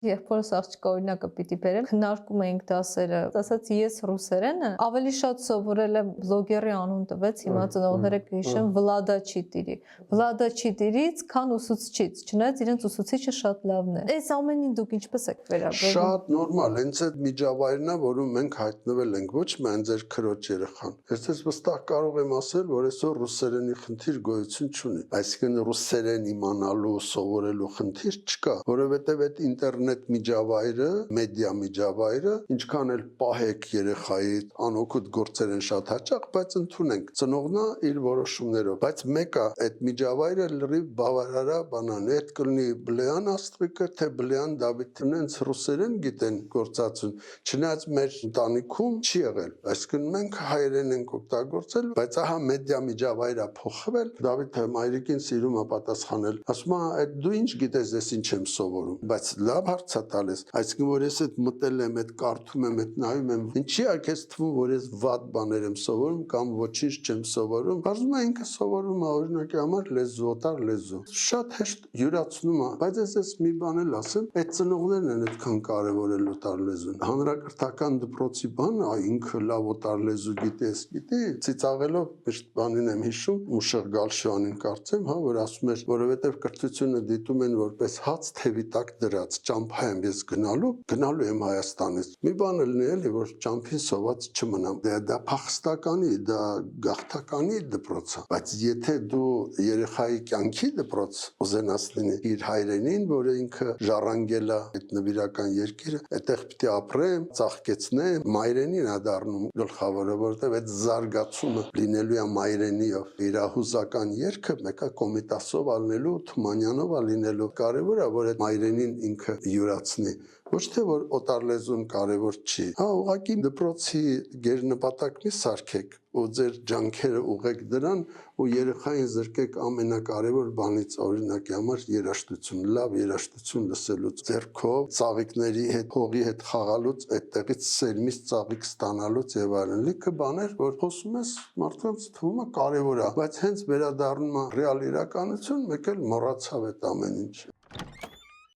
Եղբորս աղջկա օրինակը պիտի բերեմ, քննարկում էինք դասերը, ասաց ես ռուսերենը ավելի շատ սովորել եմ բլոգերի անուն տվեց, հիմա ծնողները կհիշեն Վլադա Չիտիրի։ Վլադա Չիտիրից, քան ուսուցչից, չնայած իրենց ուսուցիչը շատ լավն է։ Այս ամենին դուք ինչպես եք վերաբերվում։ Շատ նորմալ, հենց այդ միջավայրն է, որում մենք հայտնվել ենք, ոչ միայն ձեր քրոջ երեխան։ Ես վստահ կարող եմ ասել, որ այսօր ռուսերենի խնդիր գոյություն չունի, այսինքն ռուսերեն իմանալու, սովորելու խնդիր չկա, որովհետև այդ ինտերնետ միջավայրը, մեդիա միջավայրը, ինչքան էլ պահեք երեխայի անօգուտ գործեր են շատ հաճախ, բայց ընդունենք ծնողնա իր որոշումներով, բայց մեկը այդ միջավայրը լրիվ բավարարա բանան է, այդ կլինի բլեան աստղիկը, թե բլեան Դավիթն են ռուսերեն գիտեն գործածուն, չնայած մեր ընտանիքում չի եղել, այսինքն մենք հայերեն ենք օգտագործել, բայց ահա մեդիա միջավայրը փոխվել, Դավիթը մայրիկին սիրում է պատասխանել, ասում է, այդ դու ինչ գիտես, ես ինչ եմ սովորում, բայց լավ հարց է տալիս, այսինքն որ ես այդ մտել եմ, այդ կարդում եմ, այդ նայում եմ, ինչի է քեզ թվում, որ ես վատ բաներ եմ սովորում կամ ոչինչ չեմ սովորում, բարձում է ինքը սովորում է օրինակի համար լեզու, օտար լեզու, շատ հեշտ յուրացնում է, բայց ես մի բան էլ ասեմ, այդ ծնողներն են այդքան կարևորել օտար լեզուն, հանրակրթական դպրոցի բանը, ինքը լավ օտար լեզու գիտի, ծիծաղելով միշտ բանին եմ հիշում, Մուշեղ Գալշյանին կարծեմ, հա, որ ասում էր, որովհետև կրթությունը դիտում են որպես հաց թևի տակ դրած, ճամփա եմ ես գնալու եմ Հայաստանից։ Մի բան էլ էլի, որ ճամփին սոված չմնամ։ Դա փախստականի, դա գաղթականի դպրոց է, բայց եթե դու երեխայի կյանքի դպրոց ուզենաս լինի իր հայրենին, որը ինքը ժառանգել է այդ նվիրական երկիրը, այդտեղ պիտի ապրեմ, ծաղկեցնեմ, մայրենին է դառնում գլխավորը, որովհետև այդ զարգացումը լինելու է մայրենիով։ Իր հուզական երգը մեկը Կոմիտասով ալնելու, Թումանյանով ալինելու կարևոր է, որ այդ մայրենին ինքը յուրացնի, ոչ թե որ օտար լեզուն կարևոր չի, հա, ուղղակի դպրոցի գերնպատակ մի սարքեք ու ձեր ջանքերը ուղեք դրան ու երեխային զրկեք ամենակարևոր բանից, օրինակի համար երաժշտություն, լավ երաժշտություն լսելուց, ձեռքով ծաղիկների հետ, հողի հետ խաղալուց, այդտեղից սերմից ծաղիկ ստանալուց եւ այլն, լիքը բաներ, որ խոսում ես, մարդկանց թվում է կարևոր է, բայց հենց վերադառնում է ռեալ իրականություն, մեկ էլ մոռացավ այդ ամեն ինչ։